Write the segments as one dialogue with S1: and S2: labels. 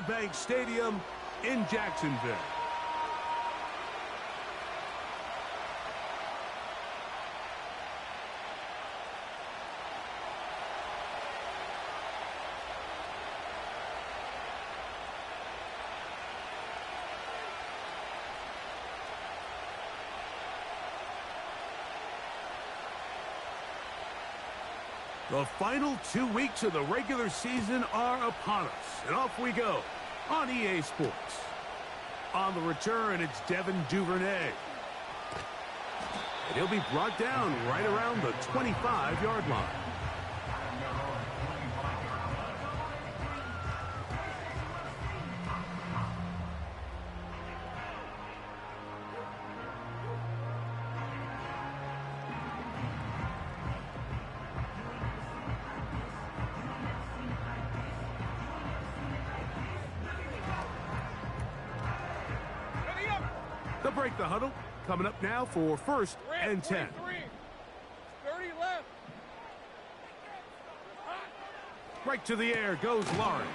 S1: Bank Stadium in Jacksonville. The final 2 weeks of the regular season are upon us, and off we go on EA Sports. On the return, it's Devin Duvernay. And he'll be brought down right around the 25-yard line. They'll break the huddle. Coming up now for 1st and 10.
S2: 30 left.
S1: Right to the air goes Lawrence.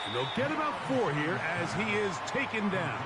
S1: And they'll get about 4 here as he is taken down.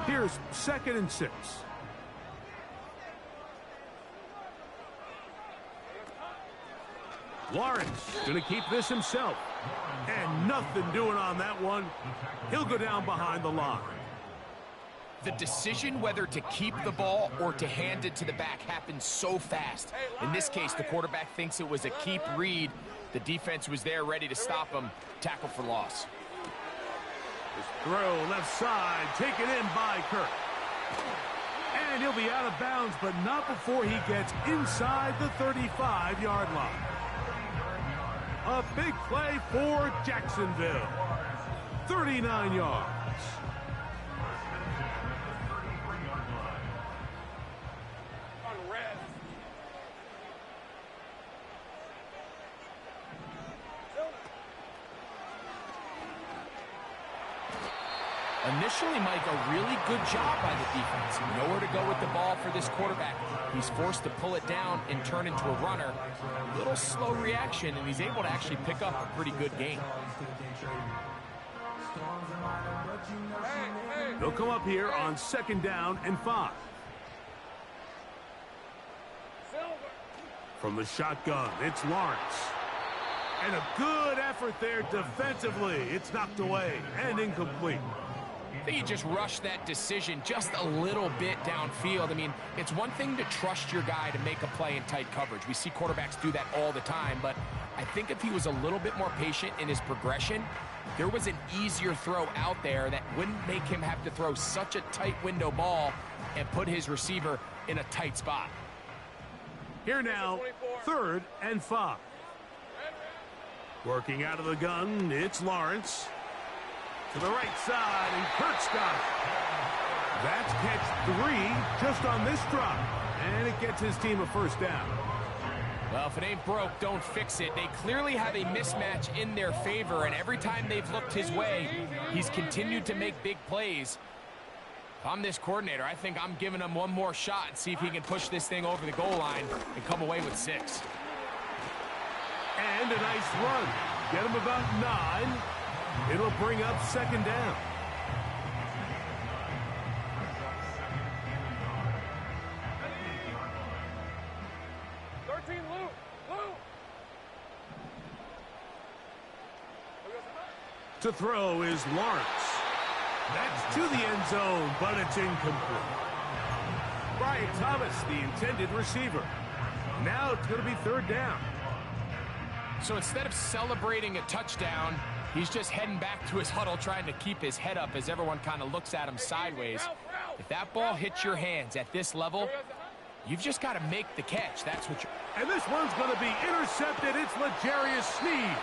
S1: Here's 2nd and 6. Lawrence going to keep this himself. And nothing doing on that one. He'll go down behind the line.
S3: The decision whether to keep the ball or to hand it to the back happens so fast. In this case, the quarterback thinks it was a keep read. The defense was there ready to stop him. Tackle for loss.
S1: Throw left side, taken in by Kirk. And he'll be out of bounds, but not before he gets inside the 35-yard line. A big play for Jacksonville. 39 yards.
S3: Initially, Mike, a really good job by the defense. Nowhere to go with the ball for this quarterback. He's forced to pull it down and turn into a runner. Little slow reaction, and he's able to actually pick up a pretty good gain.
S1: They'll come up here on 2nd down and 5. From the shotgun, it's Lawrence. And a good effort there defensively. It's knocked away and incomplete.
S3: I think he just rushed that decision just a little bit downfield. I mean, it's one thing to trust your guy to make a play in tight coverage. We see quarterbacks do that all the time, but I think if he was a little bit more patient in his progression, there was an easier throw out there that wouldn't make him have to throw such a tight window ball and put his receiver in a tight spot.
S1: Here now, 3rd and 5. Working out of the gun, it's Lawrence. To the right side, and Kirk's got it. That's catch 3 just on this drop. And it gets his team a 1st down.
S3: Well, if it ain't broke, don't fix it. They clearly have a mismatch in their favor, and every time they've looked his way, he's continued to make big plays. If I'm this coordinator, I think I'm giving him one more shot and see if he can push this thing over the goal line and come away with 6.
S1: And a nice run. Get him about 9. It'll bring up 2nd down. To throw is Lawrence. That's to the end zone, but it's incomplete. Brian Thomas, the intended receiver. Now it's going to be 3rd down.
S3: So instead of celebrating a touchdown, he's just heading back to his huddle trying to keep his head up as everyone kind of looks at him sideways. If that ball hits your hands at this level, you've just got to make the catch. That's what you're...
S1: And this one's going to be intercepted. It's L'Jarius Sneed.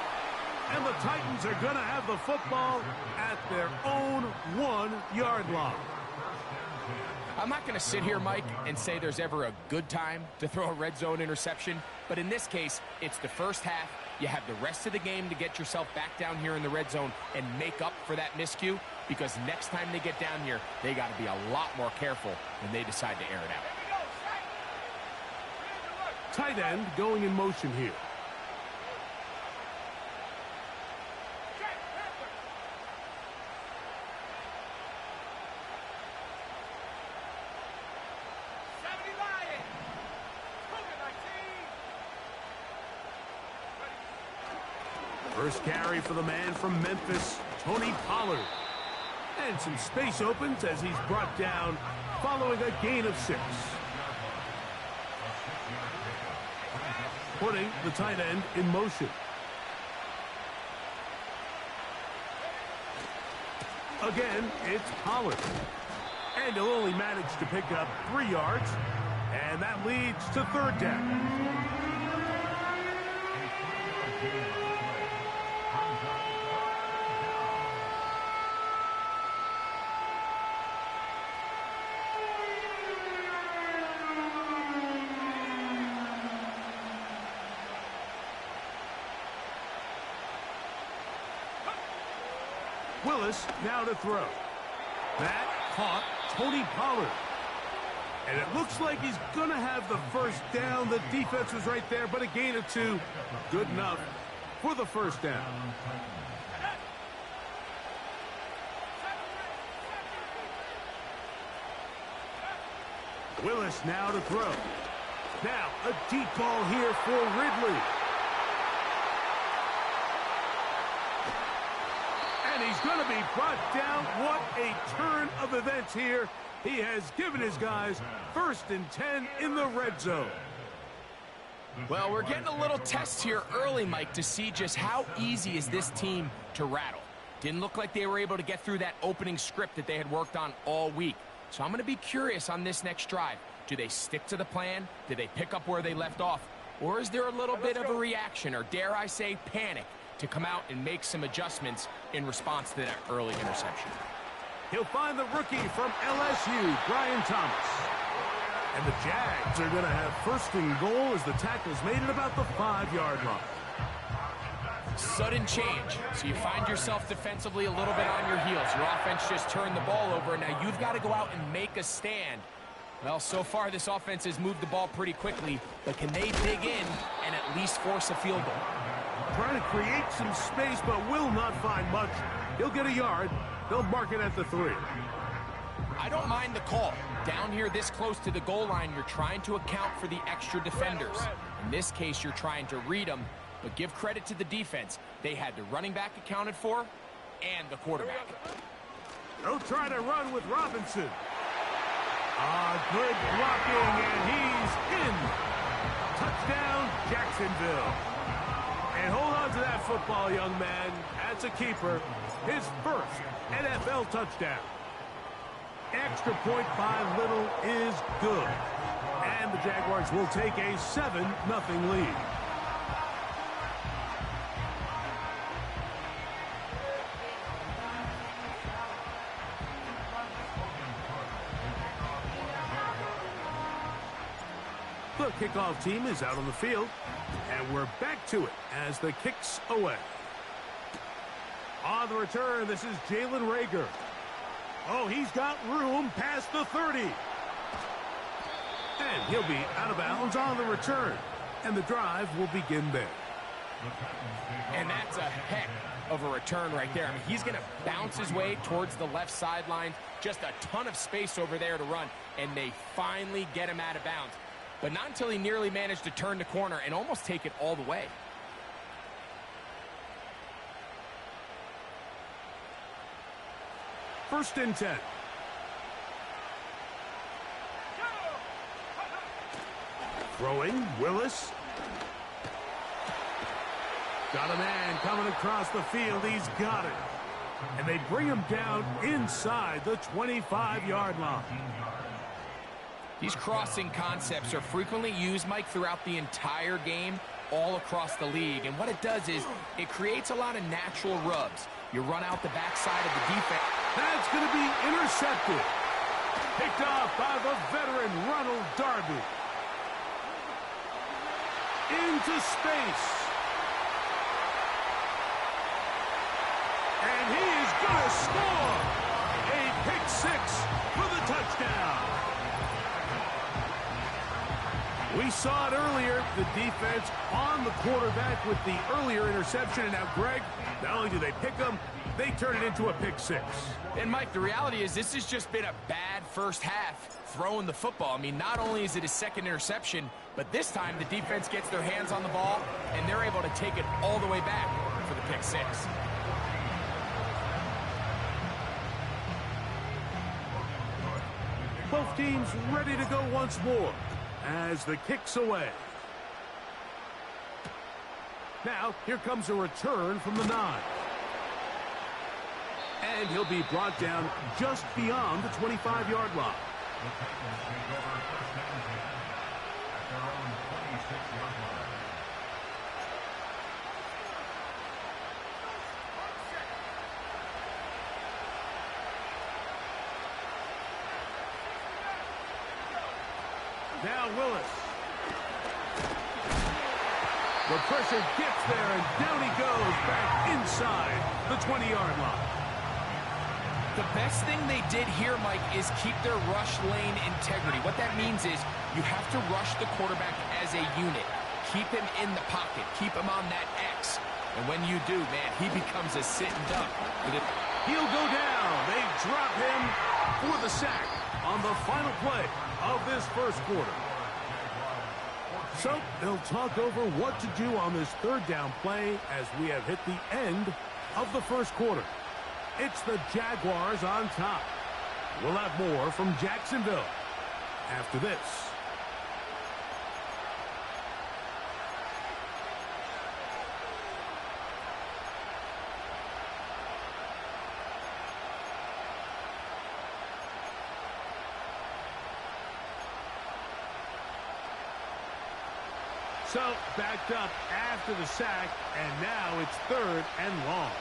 S1: And the Titans are going to have the football at their own 1-yard line.
S3: I'm not going to sit here, Mike, and say there's ever a good time to throw a red zone interception, but in this case, it's the first half. You have the rest of the game to get yourself back down here in the red zone and make up for that miscue, because next time they get down here, they got to be a lot more careful when they decide to air it out.
S1: Tight end going in motion here. First carry for the man from Memphis, Tony Pollard. And some space opens as he's brought down following a gain of 6. Putting the tight end in motion. Again, it's Pollard. And he'll only manage to pick up 3 yards. And that leads to 3rd down. Willis now to throw. That caught Tony Pollard. And it looks like he's going to have the first down. The defense was right there, but a gain of 2. Good enough for the first down. Willis now to throw. Now a deep ball here for Ridley. And he's going to be brought down. What a turn of events here. He has given his guys 1st and 10 in the red zone.
S3: Well, we're getting a little test here early, Mike, to see just how easy is this team to rattle. Didn't look like they were able to get through that opening script that they had worked on all week. So I'm going to be curious on this next drive. Do they stick to the plan? Do they pick up where they left off? Or is there a little bit of a reaction, or dare I say panic, to come out and make some adjustments in response to that early interception?
S1: He'll find the rookie from LSU, Brian Thomas. And the Jags are going to have 1st and goal as the tackle's made at about the 5-yard line.
S3: Sudden change. So you find yourself defensively a little bit on your heels. Your offense just turned the ball over. Now you've got to go out and make a stand. Well, so far this offense has moved the ball pretty quickly, but can they dig in and at least force a field goal?
S1: Trying to create some space, but will not find much. He'll get a yard. They'll mark it at the 3.
S3: I don't mind the call. Down here this close to the goal line, you're trying to account for the extra defenders. In this case, you're trying to read them, but give credit to the defense. They had the running back accounted for and the quarterback.
S1: They'll try to run with Robinson. Good blocking, and he's in. Touchdown, Jacksonville. And hold on to that football, young man. That's a keeper. His 1st NFL touchdown. Extra point by Little is good. And the Jaguars will take a 7-0 lead. The kickoff team is out on the field, and we're back to it as the kick's away. On the return, this is Jalen Reagor. Oh, he's got room past the 30. And he'll be out of bounds on the return, and the drive will begin there.
S3: And that's a heck of a return right there. I mean, he's going to bounce his way towards the left sideline. Just a ton of space over there to run, and they finally get him out of bounds. But not until he nearly managed to turn the corner and almost take it all the way.
S1: First and 10. Throwing, Willis. Got a man coming across the field. He's got it. And they bring him down inside the 25-yard line.
S3: These crossing concepts are frequently used, Mike, throughout the entire game, all across the league. And what it does is it creates a lot of natural rubs. You run out the backside of the defense.
S1: That's going to be intercepted. Picked off by the veteran Ronald Darby. Into space. And he is going to score. A pick six for the touchdown. We saw it earlier, the defense on the quarterback with the earlier interception. And now, Greg, not only do they pick him, they turn it into a pick six.
S3: And, Mike, the reality is this has just been a bad first half throwing the football. I mean, not only is it his second interception, but this time the defense gets their hands on the ball, and they're able to take it all the way back for the pick six.
S1: Both teams ready to go once more as the kick's away. Now, here comes a return from the 9. And he'll be brought down just beyond the 25-yard line. Now Willis. The pressure gets there, and down he goes back inside the 20-yard line.
S3: The best thing they did here, Mike, is keep their rush lane integrity. What that means is you have to rush the quarterback as a unit. Keep him in the pocket. Keep him on that X. And when you do, man, he becomes a sitting duck.
S1: He'll go down. They drop him for the sack on the final play of this first quarter. So they'll talk over what to do on this third down play as we have hit the end of the first quarter. It's the Jaguars on top. We'll have more from Jacksonville after this. So, backed up after the sack, and now it's third and long.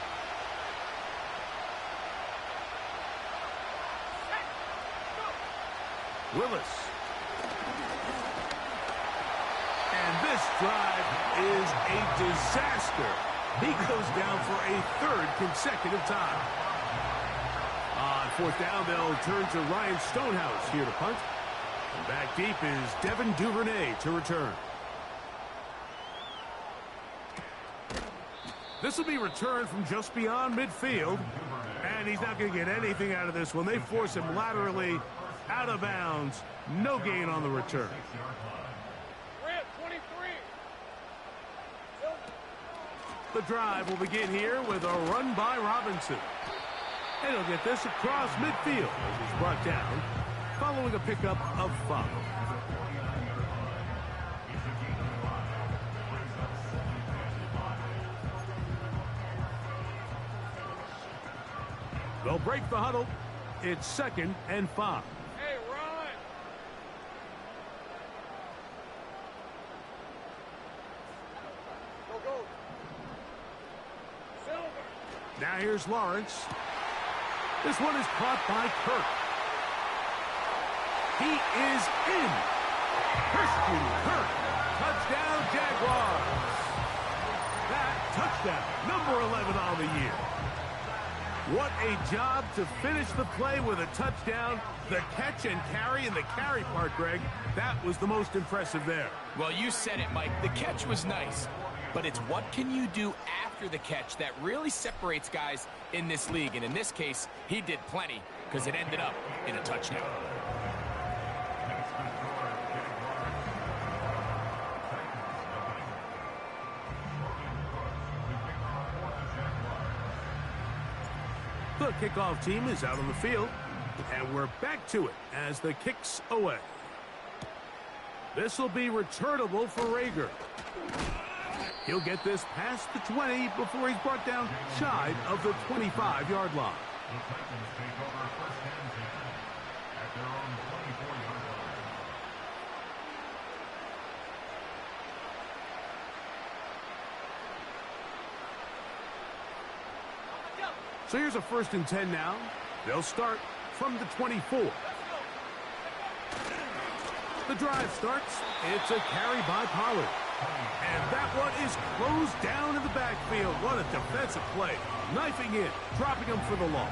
S1: Willis. And this drive is a disaster. He goes down for a third consecutive time. On fourth down, they'll turn to Ryan Stonehouse here to punt. And back deep is Devin Duvernay to return. This will be returned from just beyond midfield. And he's not going to get anything out of this one. They force him laterally out of bounds. No gain on the return.
S2: Grant, 23.
S1: The drive will begin here with a run by Robinson. And he'll get this across midfield as he's brought down following a pickup of 5. They'll break the huddle. It's 2nd and 5.
S2: Hey, run. Go, go. Silver.
S1: Now here's Lawrence. This one is caught by Kirk. He is in. Christian Kirk. Touchdown, Jaguars. That touchdown, number 11 on the year. What a job to finish the play with a touchdown. The catch and carry, and the carry part, Greg, that was the most impressive there.
S3: Well, you said it, Mike. The catch was nice, but it's what can you do after the catch that really separates guys in this league. And in this case, he did plenty because it ended up in a touchdown.
S1: The kickoff team is out on the field, and we're back to it as the kick's away. This will be returnable for Rager. He'll get this past the 20 before he's brought down shy of the 25-yard line. So here's a 1st and 10 now. They'll start from the 24. The drive starts. It's a carry by Pollard. And that one is closed down in the backfield. What a defensive play. Knifing in, dropping him for the loss.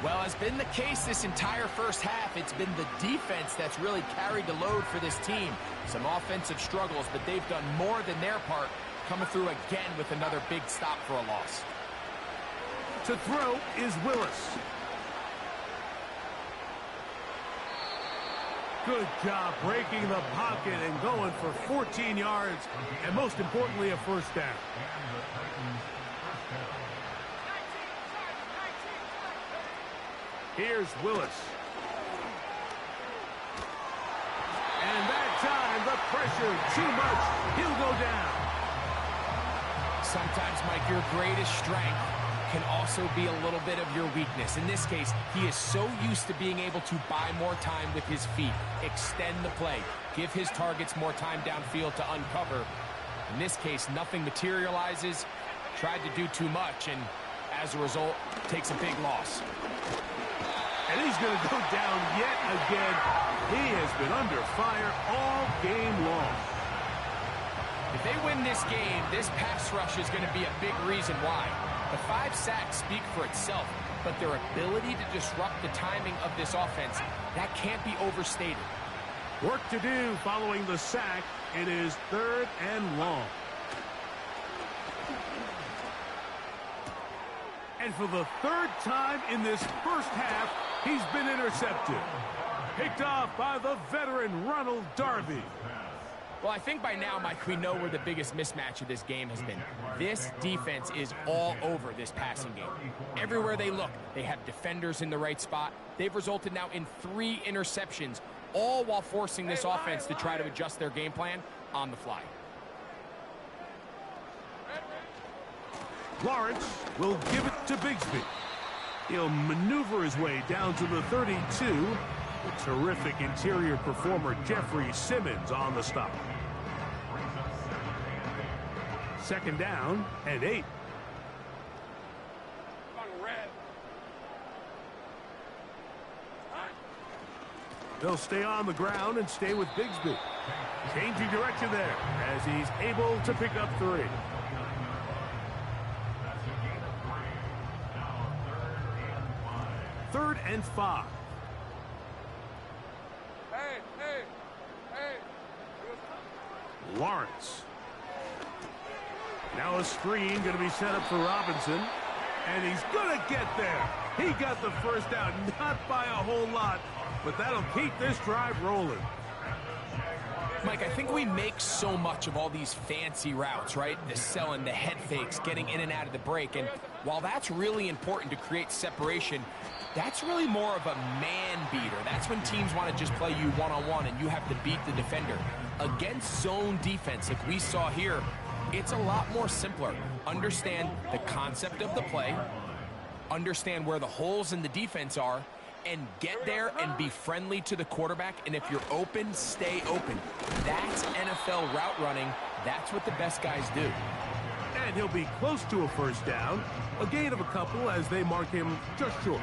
S3: Well, as been the case this entire first half, it's been the defense that's really carried the load for this team. Some offensive struggles, but they've done more than their part, coming through again with another big stop for a loss.
S1: To throw is Willis. Good job breaking the pocket and going for 14 yards, and most importantly, a first down. Here's Willis. And that time, the pressure, too much. He'll go down.
S3: Sometimes, Mike, your greatest strength can also be a little bit of your weakness. In this case, he is so used to being able to buy more time with his feet, extend the play, give his targets more time downfield to uncover. In this case, nothing materializes, tried to do too much, and as a result, takes a big loss.
S1: And he's going to go down yet again. He has been under fire all game long.
S3: If they win this game, this pass rush is going to be a big reason why. The 5 sacks speak for itself, but their ability to disrupt the timing of this offense, that can't be overstated.
S1: Work to do following the sack. It is 3rd and long. And for the 3rd time in this first half, he's been intercepted. Picked off by the veteran Ronald Darby.
S3: Well, I think by now, Mike, we know where the biggest mismatch of this game has been. This defense is all over this passing game. Everywhere they look, they have defenders in the right spot. They've resulted now in 3 interceptions, all while forcing this offense to try to adjust their game plan on the fly.
S1: Lawrence will give it to Bigsby. He'll maneuver his way down to the 32. The terrific interior performer Jeffrey Simmons on the stop. 2nd down and 8. They'll stay on the ground and stay with Bigsby. Changing direction there as he's able to pick up 3. Third and 5. Lawrence. Now a screen going to be set up for Robinson. And he's going to get there. He got the first down, not by a whole lot, but that'll keep this drive rolling.
S3: Mike, I think we make so much of all these fancy routes, right? The selling, the head fakes, getting in and out of the break. And while that's really important to create separation, that's really more of a man beater. That's when teams want to just play you one-on-one and you have to beat the defender. Against zone defense, like we saw here, it's a lot more simpler. Understand the concept of the play, understand where the holes in the defense are, and get there and be friendly to the quarterback. And if you're open, stay open. That's NFL route running. That's what the best guys do.
S1: And he'll be close to a first down. A gain of a couple as they mark him just short.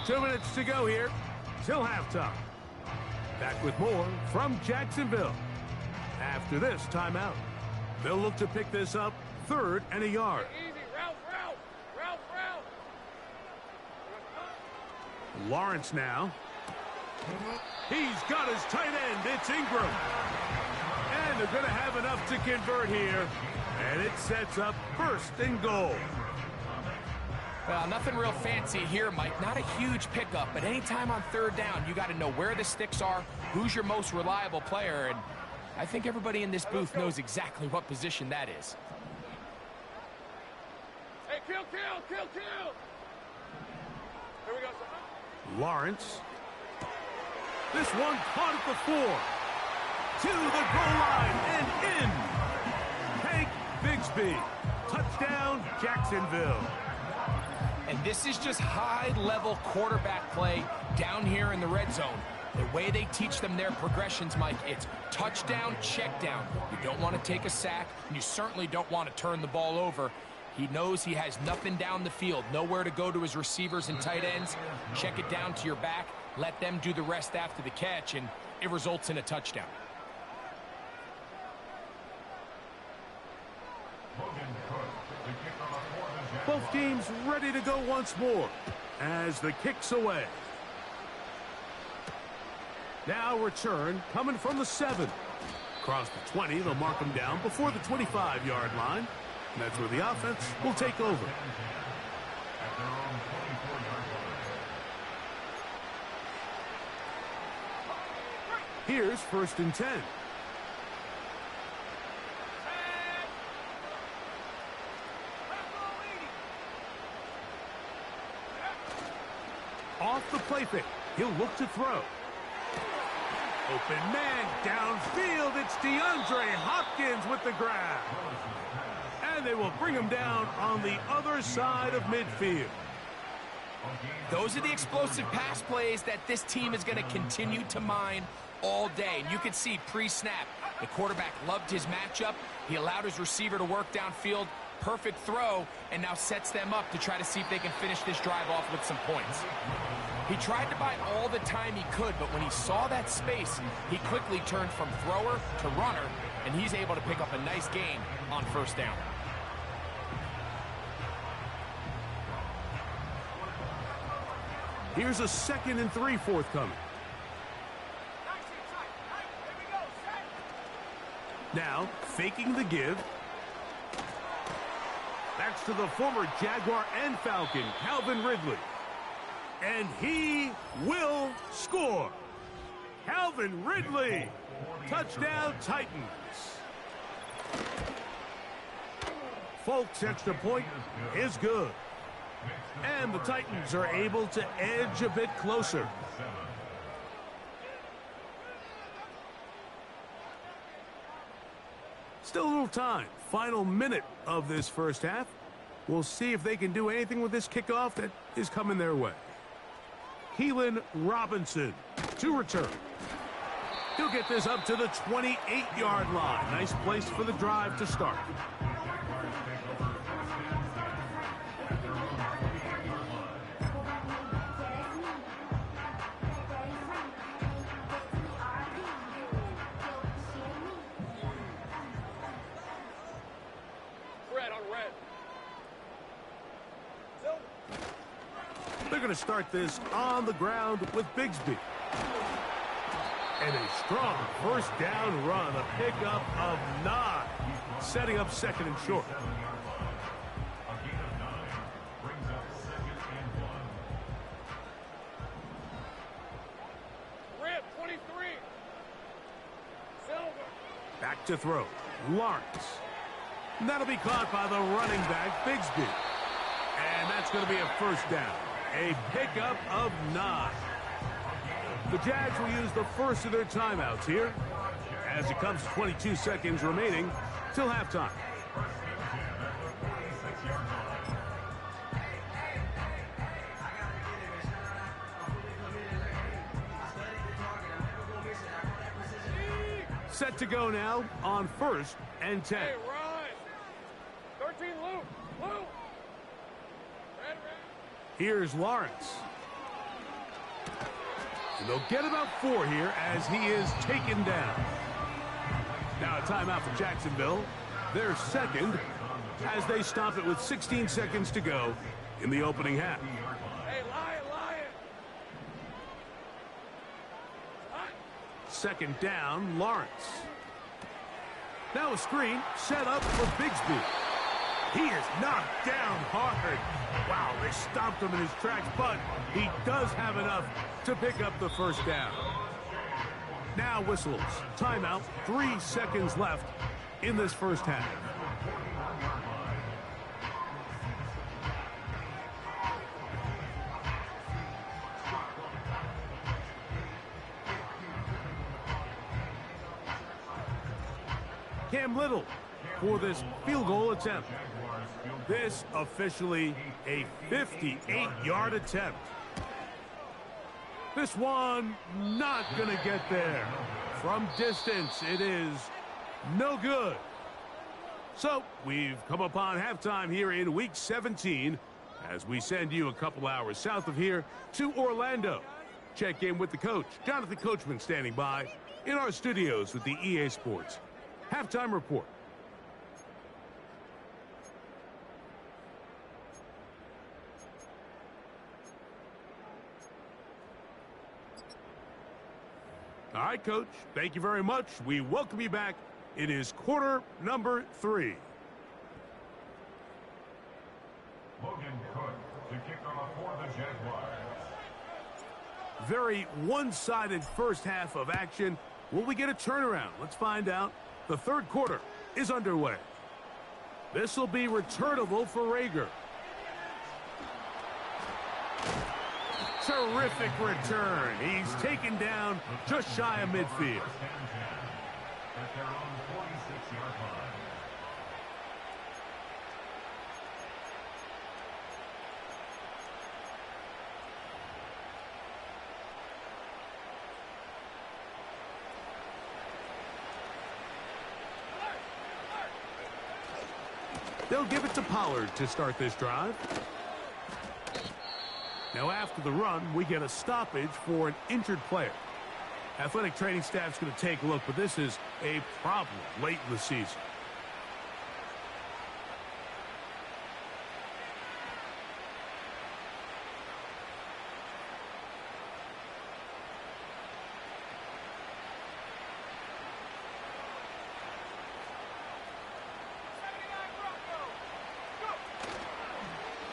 S1: Two minutes to go here till halftime. Back with more from Jacksonville after this timeout. They'll look to pick this up 3rd and a yard.
S2: Easy, route.
S1: Lawrence now. He's got his tight end. It's Ingram. And they're going to have enough to convert here. And it sets up 1st and goal.
S3: Well, nothing real fancy here, Mike. Not a huge pickup, but anytime on 3rd down, you got to know where the sticks are, who's your most reliable player, and I think everybody in this booth knows exactly what position that is.
S2: Hey, kill. Here we go, son.
S1: Lawrence. This one caught at the 4. To the goal line and in. Hank Bigsby. Touchdown, Jacksonville.
S3: And this is just high-level quarterback play down here in the red zone. The way they teach them their progressions, Mike, it's touchdown, check down. You don't want to take a sack, and you certainly don't want to turn the ball over. He knows he has nothing down the field, nowhere to go to his receivers and tight ends. Check it down to your back, let them do the rest after the catch, and it results in a touchdown.
S1: Both teams ready to go once more as the kick's away. Now return coming from the 7. Across the 20, they'll mark him down before the 25-yard line. And that's where the offense will take over. Here's 1st and 10. Off the play fake. He'll look to throw. Open man downfield. It's DeAndre Hopkins with the grab. And they will bring him down on the other side of midfield.
S3: Those are the explosive pass plays that this team is going to continue to mine all day. And you can see pre-snap, the quarterback loved his matchup. He allowed his receiver to work downfield. Perfect throw, and now sets them up to try to see if they can finish this drive off with some points. He tried to buy all the time he could, but when he saw that space, he quickly turned from thrower to runner, and he's able to pick up a nice gain on 1st down.
S1: Here's a 2nd and 3 forthcoming. Now, faking the give. That's to the former Jaguar and Falcon, Calvin Ridley. And he will score. Calvin Ridley. Touchdown, Titans. Folks' extra point is good. And the Titans are able to edge a bit closer. Still a little time. Final minute of this first half. We'll see if they can do anything with this kickoff that is coming their way. Keelan Robinson to return. He'll get this up to the 28-yard line. Nice place for the drive to start. They're going to start this on the ground with Bigsby. And a strong 1st down run, a pickup of 9, setting up 2nd and short.
S2: Rip, 23. Silver.
S1: Back to throw. Lawrence. And that'll be caught by the running back, Bigsby. And that's going to be a 1st down. A pickup of 9. The Jags will use the first of their timeouts here as it comes to 22 seconds remaining till halftime. Set to go now on 1st and 10.
S2: Hey, Ryan. 13, Luke. Luke. Red.
S1: Here's Lawrence. And they'll get about 4 here as he is taken down. Now a timeout for Jacksonville. Their 2nd as they stop it with 16 seconds to go in the opening half.
S2: Hey, Lion.
S1: 2nd down, Lawrence. Now a screen set up for Bigsby. He is knocked down hard. Wow, they stopped him in his tracks, but he does have enough to pick up the 1st down. Now whistles. Timeout. 3 seconds left in this first half. Cam Little for this field goal attempt. This officially a 58-yard attempt. This one not going to get there. From distance, it is no good. So, we've come upon halftime here in Week 17 as we send you a couple hours south of here to Orlando. Check in with the coach, Jonathan Coachman, standing by in our studios with the EA Sports Halftime Report. All right, Coach, thank you very much. We welcome you back. It is quarter number 3.
S4: Logan Cook to kick off for the Jaguars.
S1: Very one-sided first half of action. Will we get a turnaround? Let's find out. The third quarter is underway. This will be returnable for Rager. Terrific return. He's taken down just shy of midfield.
S4: At their own 46-yard line.
S1: They'll give it to Pollard to start this drive. Now after the run, we get a stoppage for an injured player. Athletic training staff's going to take a look, but this is a problem late in the season.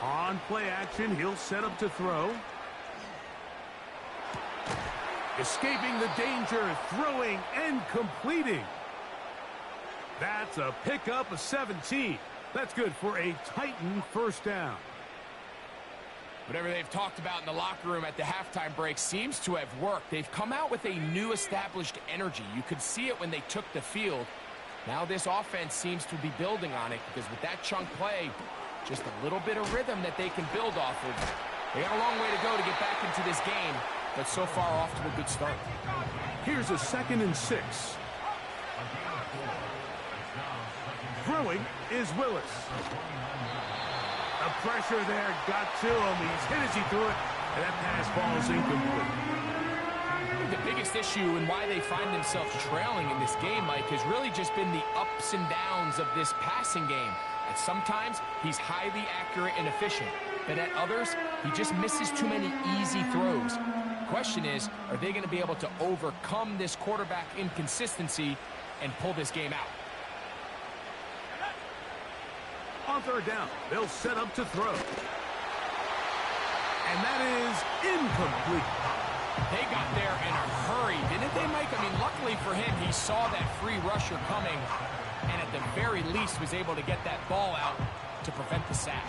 S1: On play action, he'll set up to throw. Escaping the danger, throwing and completing. That's a pickup of 17. That's good for a Titan first down.
S3: Whatever they've talked about in the locker room at the halftime break seems to have worked. They've come out with a new established energy. You could see it when they took the field. Now this offense seems to be building on it because with that chunk play, just a little bit of rhythm that they can build off of. They got a long way to go to get back into this game, but so far off to a good start.
S1: Here's a 2nd and 6. Throwing is Willis. The pressure there got to him. He's hit as he threw it, and that pass falls incomplete.
S3: The biggest issue and why they find themselves trailing in this game, Mike, has really just been the ups and downs of this passing game. And sometimes he's highly accurate and efficient, but at others, he just misses too many easy throws. Question is, are they going to be able to overcome this quarterback inconsistency and pull this game out?
S1: On third down, they'll set up to throw. And that is incomplete.
S3: They got there in a hurry, didn't they, Mike? I mean, luckily for him, he saw that free rusher coming and at the very least was able to get that ball out to prevent the sack.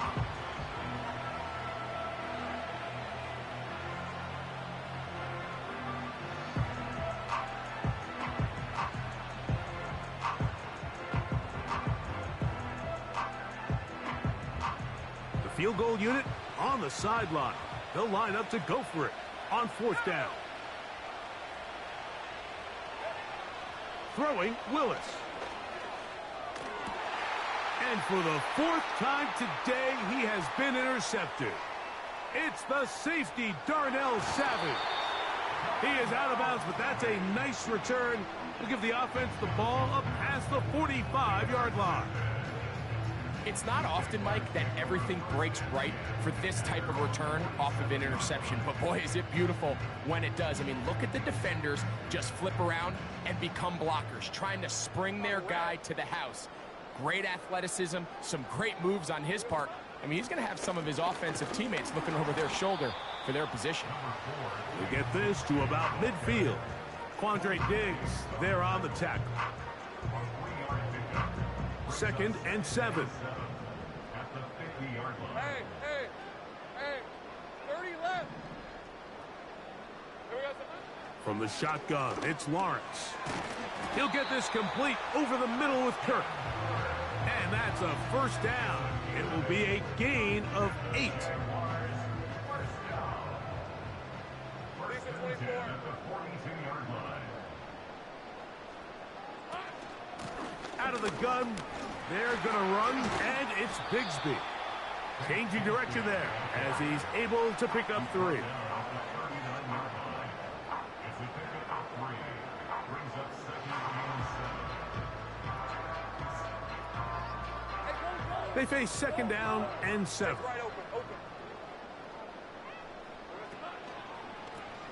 S1: The field goal unit on the sideline. They'll line up to go for it on 4th down. Throwing, Willis. And for the 4th time today, he has been intercepted. It's the safety, Darnell Savage. He is out of bounds, but that's a nice return. We'll give the offense the ball up past the 45-yard line.
S3: It's not often, Mike, that everything breaks right for this type of return off of an interception. But boy, is it beautiful when it does. I mean, look at the defenders just flip around and become blockers, trying to spring their guy to the house. Great athleticism, some great moves on his part. I mean, he's going to have some of his offensive teammates looking over their shoulder for their position.
S1: We get this to about midfield. Quandre Diggs there on the tackle. 2nd and 7.
S2: Hey, 30 left. Here we got some.
S1: From the shotgun, it's Lawrence. He'll get this complete over the middle with Kirk. And that's a first down. It will be a gain of 8. Out of the gun, They're going to run, and it's Bigsby. Changing direction there as he's able to pick up 3. They face 2nd down and 7.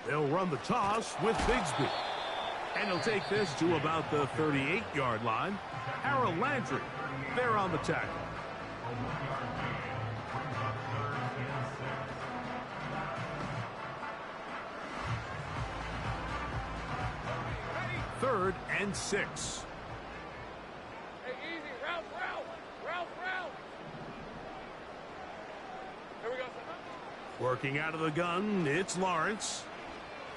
S1: They'll run the toss with Bigsby. And he'll take this to about the 38-yard line. Harold Landry, they're on the tackle. Third and 6.
S2: Hey, easy. Route. Here we go, son.
S1: Working out of the gun, it's Lawrence.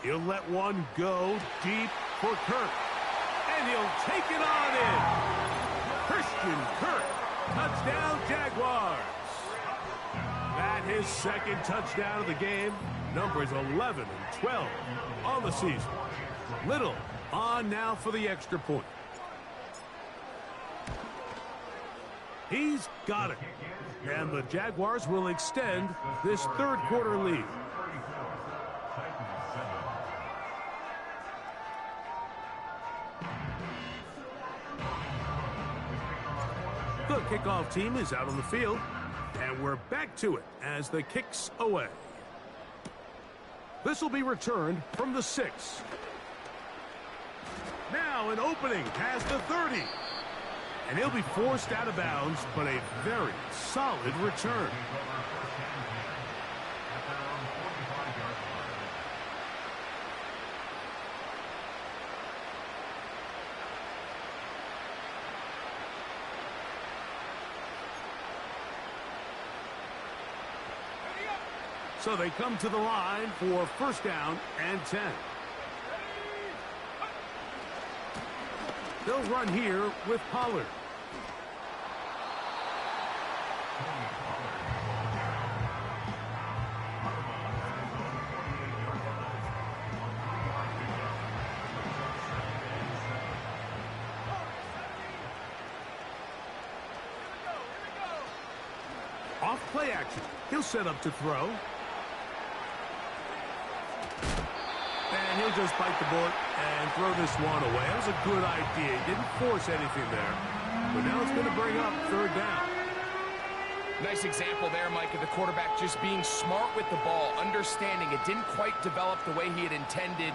S1: He'll let one go deep for Kirk. And he'll take it on in. Christian Kirk. Touchdown, Jaguars. That his 2nd touchdown of the game. Numbers 11 and 12 on the season. Little on now for the extra point. He's got it. And the Jaguars will extend this 3rd quarter lead. The kickoff team is out on the field, and we're back to it as the kick's away. This will be returned from the 6. Now an opening past the 30. And he'll be forced out of bounds, but a very solid return. So they come to the line for 1st down and 10. They'll run here with Pollard. Off play action. He'll set up to throw. And he'll just bite the bullet and throw this one away. That was a good idea. He didn't force anything there. But now it's going to bring up 3rd down.
S3: Nice example there, Mike, of the quarterback just being smart with the ball, understanding it didn't quite develop the way he had intended.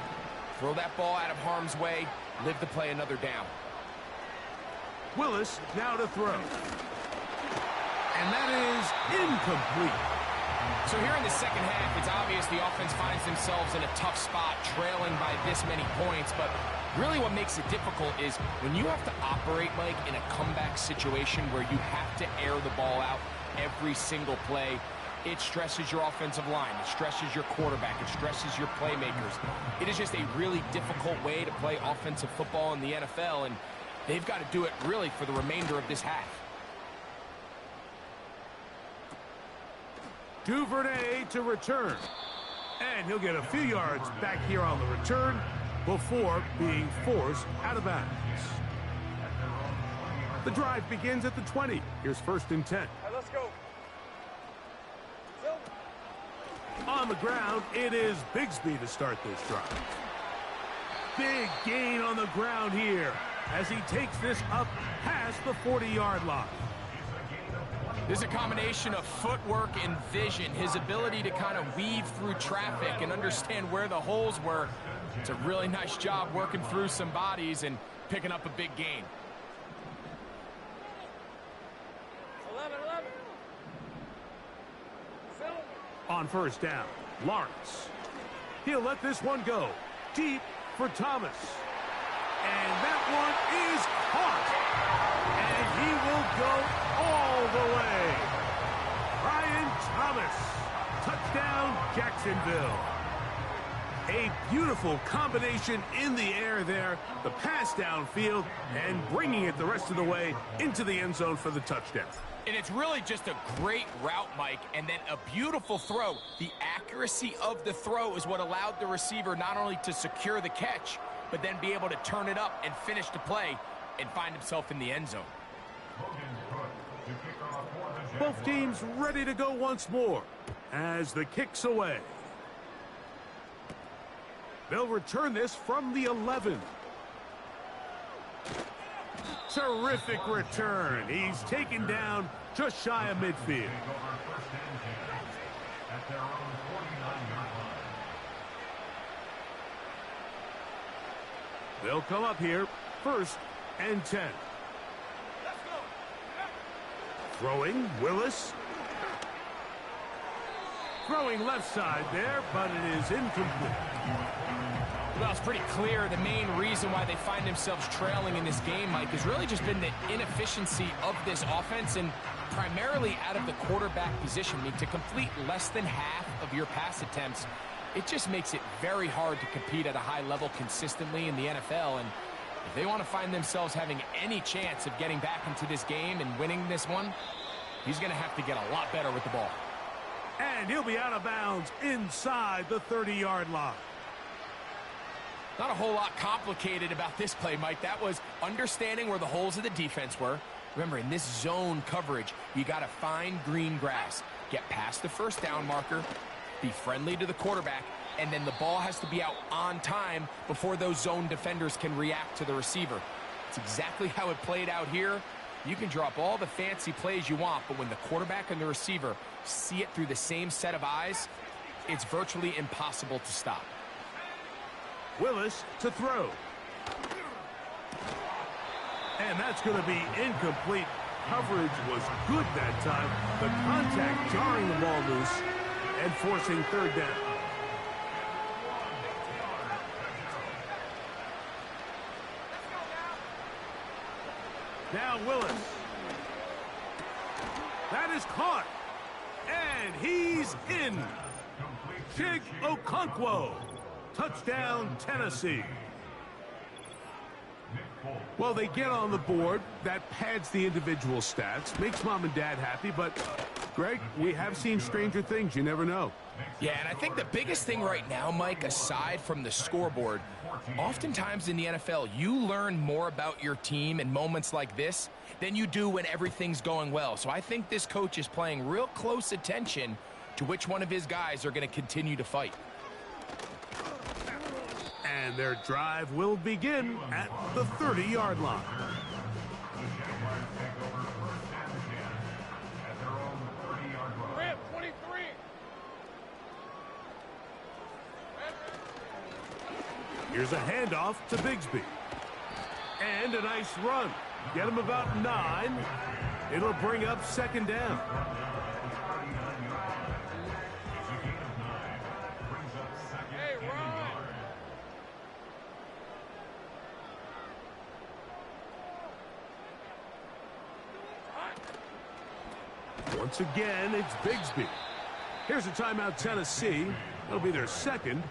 S3: Throw that ball out of harm's way, live to play another down.
S1: Willis now to throw. And that is incomplete.
S3: So here in the 2nd half, it's obvious the offense finds themselves in a tough spot, trailing by this many points. But really what makes it difficult is when you have to operate, Mike, in a comeback situation where you have to air the ball out every single play, it stresses your offensive line. It stresses your quarterback. It stresses your playmakers. It is just a really difficult way to play offensive football in the NFL, and they've got to do it really for the remainder of this half.
S1: Duvernay to return. And he'll get a few yards back here on the return before being forced out of bounds. The drive begins at the 20. Here's 1st and 10.
S2: All right, let's go.
S1: On the ground, it is Bigsby to start this drive. Big gain on the ground here as he takes this up past the 40-yard line.
S3: There's a combination of footwork and vision, his ability to kind of weave through traffic and understand where the holes were. It's a really nice job working through some bodies and picking up a big gain.
S2: 11.
S1: On 1st down, Lawrence. He'll let this one go deep for Thomas. And that one is caught. And he will go all the way. Brian Thomas. Touchdown, Jacksonville. A beautiful combination in the air there. The pass downfield and bringing it the rest of the way into the end zone for the touchdown.
S3: And it's really just a great route, Mike, and then a beautiful throw. The accuracy of the throw is what allowed the receiver not only to secure the catch, but then be able to turn it up and finish the play and find himself in the end zone.
S1: Both teams ready to go once more as the kick's away. They'll return this from the 11. Terrific return. He's taken down just shy of midfield. They'll come up here, 1st and 10. Throwing, Willis. Throwing left side there, but it is incomplete.
S3: Well, it's pretty clear the main reason why they find themselves trailing in this game, Mike, has really just been the inefficiency of this offense and primarily out of the quarterback position. I mean, to complete less than half of your pass attempts, it just makes it very hard to compete at a high level consistently in the NFL. And if they want to find themselves having any chance of getting back into this game and winning this one, he's going to have to get a lot better with the ball.
S1: And he'll be out of bounds inside the 30-yard line.
S3: Not a whole lot complicated about this play, Mike. That was understanding where the holes of the defense were. Remember, in this zone coverage, you got to find green grass, get past the first down marker, be friendly to the quarterback, and then the ball has to be out on time before those zone defenders can react to the receiver. It's exactly how it played out here. You can drop all the fancy plays you want, but when the quarterback and the receiver see it through the same set of eyes, it's virtually impossible to stop.
S1: Willis to throw. And that's going to be incomplete. Coverage was good that time. The contact jarring the ball loose and forcing 3rd down. Now Willis. That is caught. And he's in. Chig Okonkwo. Touchdown, Tennessee. Well, they get on the board. That pads the individual stats. Makes mom and dad happy. But, Greg, we have seen stranger things. You never know.
S3: Yeah, and I think the biggest thing right now, Mike, aside from the scoreboard, oftentimes in the NFL, you learn more about your team in moments like this than you do when everything's going well. So I think this coach is paying real close attention to which one of his guys are going to continue to fight.
S1: And their drive will begin at the 30-yard line.
S2: Rip, 23.
S1: Here's a handoff to Bigsby. And a nice run. Get him about 9. It'll bring up 2nd down.
S2: Hey, run.
S1: Once again, it's Bigsby. Here's a timeout, Tennessee. It'll be their 2nd.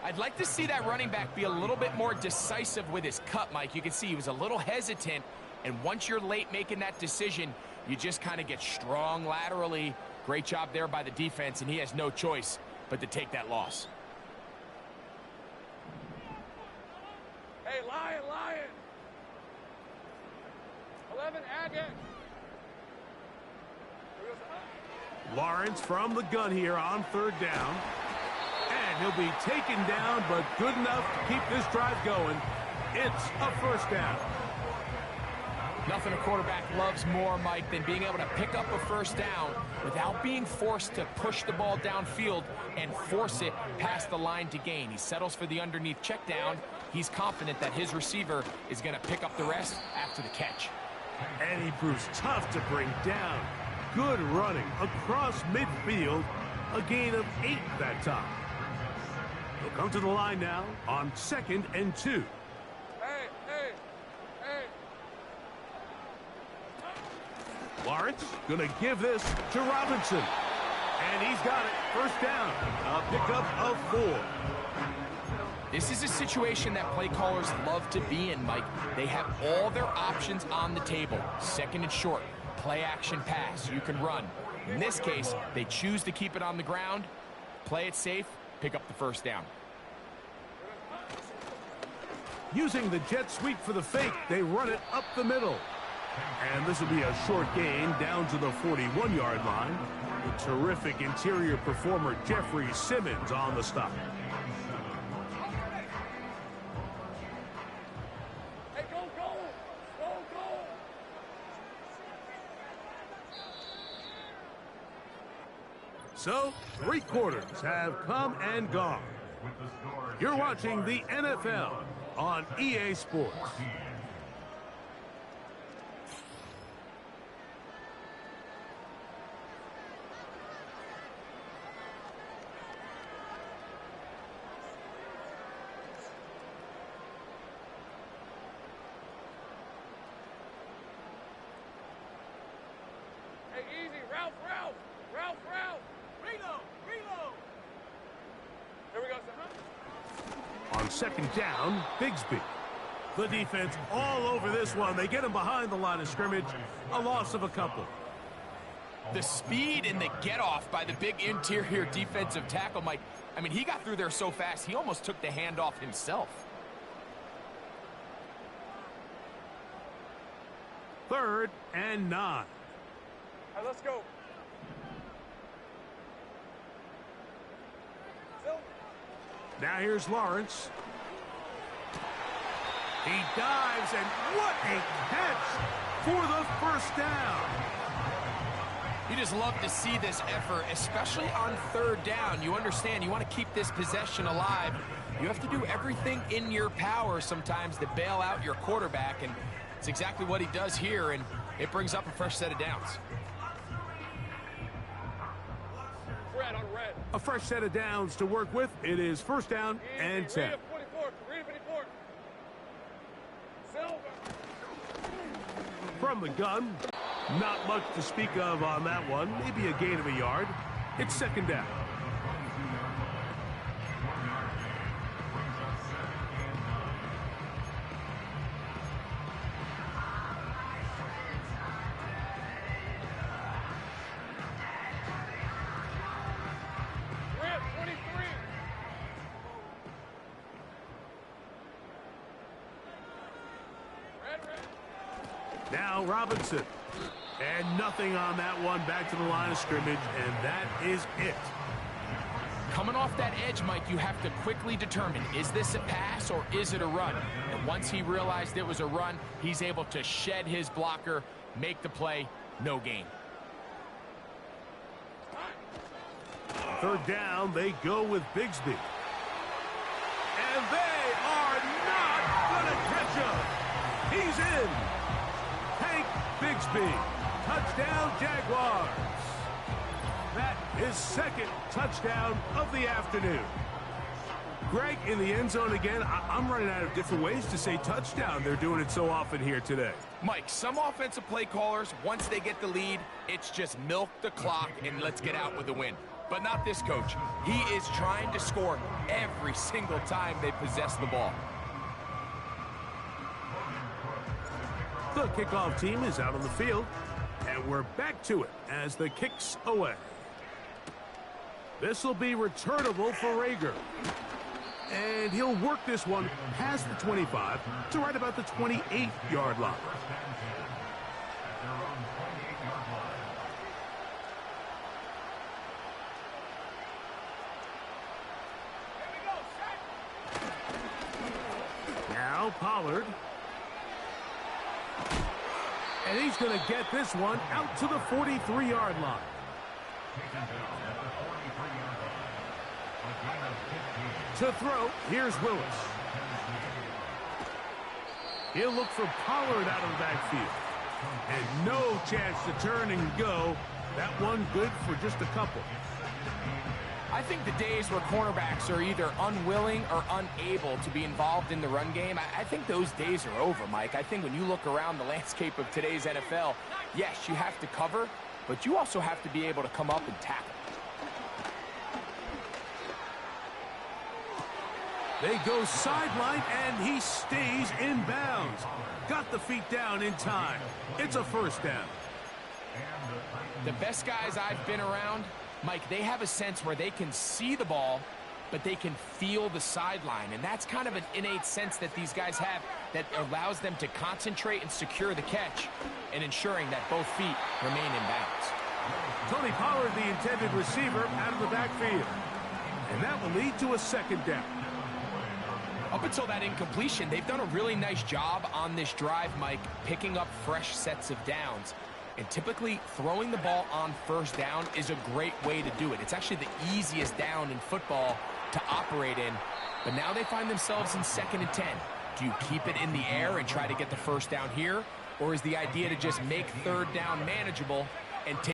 S3: I'd like to see that running back be a little bit more decisive with his cut, Mike. You can see he was a little hesitant, and once you're late making that decision, you just kind of get strong laterally. Great job there by the defense, and he has no choice but to take that loss.
S2: Hey, Lion, Lion. 11, Agate.
S1: Lawrence from the gun here on 3rd down. And he'll be taken down, but good enough to keep this drive going. It's a 1st down.
S3: Nothing a quarterback loves more, Mike, than being able to pick up a 1st down without being forced to push the ball downfield and force it past the line to gain. He settles for the underneath check down. He's confident that his receiver is going to pick up the rest after the catch.
S1: And he proves tough to bring down. Good running across midfield. A gain of 8 that time. He'll come to the line now on 2nd and 2.
S2: Hey, hey, hey.
S1: Lawrence gonna give this to Robinson. And he's got it. 1st down. A pickup of 4.
S3: This is a situation that play callers love to be in, Mike. They have all their options on the table. 2nd and short. Play action pass. You can run. In this case, they choose to keep it on the ground, play it safe, pick up the 1st down.
S1: Using the jet sweep for the fake, they run it up the middle. And this will be a short gain down to the 41-yard line. The terrific interior performer Jeffrey Simmons on the stop.
S2: Hey, go, go! Go, go!
S1: So, 3 quarters have come and gone. You're watching the NFL on EA Sports.
S2: Hey, easy! Ralph, Ralph! Ralph, Ralph! Reload! Reload! Here we go, son.
S1: On second down, Bigsby. The defense all over this one. They get him behind the line of scrimmage. A loss of a couple.
S3: The speed and the get-off by the big interior defensive tackle, Mike. I mean, he got through there so fast, he almost took the handoff himself.
S1: 3rd and 9.
S2: Hey, let's go. Silver.
S1: Now here's Lawrence. He dives, and what a catch for the first down.
S3: You just love to see this effort, especially on 3rd down. You understand, you want to keep this possession alive. You have to do everything in your power sometimes to bail out your quarterback, and it's exactly what he does here, and it brings up a fresh set of downs.
S2: Red on red.
S1: A fresh set of downs to work with. It is 1st down and
S2: Easy.
S1: 10.
S2: Read it, 44. Read it, 54. Silver.
S1: From the gun, not much to speak of on that one. Maybe a gain of a yard. It's 2nd down.
S2: Red, 23. Red, red.
S1: Now Robinson. And nothing on that one. Back to the line of scrimmage, and that is it.
S3: Coming off that edge, Mike, you have to quickly determine, is this a pass or is it a run? And once he realized it was a run, he's able to shed his blocker, make the play, no gain.
S1: 3rd down, they go with Bigsby. And they are not going to catch him. He's in. Hank Bigsby. Touchdown, Jaguars. That is 2nd touchdown of the afternoon. Greg, in the end zone again. I'm running out of different ways to say touchdown. They're doing it so often here today.
S3: Mike, some offensive play callers, once they get the lead, it's just milk the clock and let's get out with the win. But not this coach. He is trying to score every single time they possess the ball.
S1: The kickoff team is out on the field, and we're back to it as the kick's away. This will be returnable for Rager. And he'll work this one past the 25 to right about the 28-yard line. Now Pollard. And he's going to get this one out to the 43-yard line. To throw, here's Willis. He'll look for Pollard out of the backfield. And no chance to turn and go. That one good for just a couple.
S3: I think the days where cornerbacks are either unwilling or unable to be involved in the run game, I think those days are over, Mike. I think when you look around the landscape of today's NFL, yes, you have to cover, but you also have to be able to come up and tackle.
S1: They go sideline, and he stays in bounds. Got the feet down in time. It's a 1st down.
S3: The best guys I've been around, Mike, they have a sense where they can see the ball but they can feel the sideline. And that's kind of an innate sense that these guys have that allows them to concentrate and secure the catch and ensuring that both feet remain in bounds.
S1: Tony Pollard, the intended receiver, out of the backfield. And that will lead to a second down.
S3: Up until that incompletion, they've done a really nice job on this drive, Mike, picking up fresh sets of downs. And typically, throwing the ball on first down is a great way to do it. It's actually the easiest down in football to operate in. But now they find themselves in 2nd and 10. Do you keep it in the air and try to get the first down here? Or is the idea to just make 3rd down manageable and take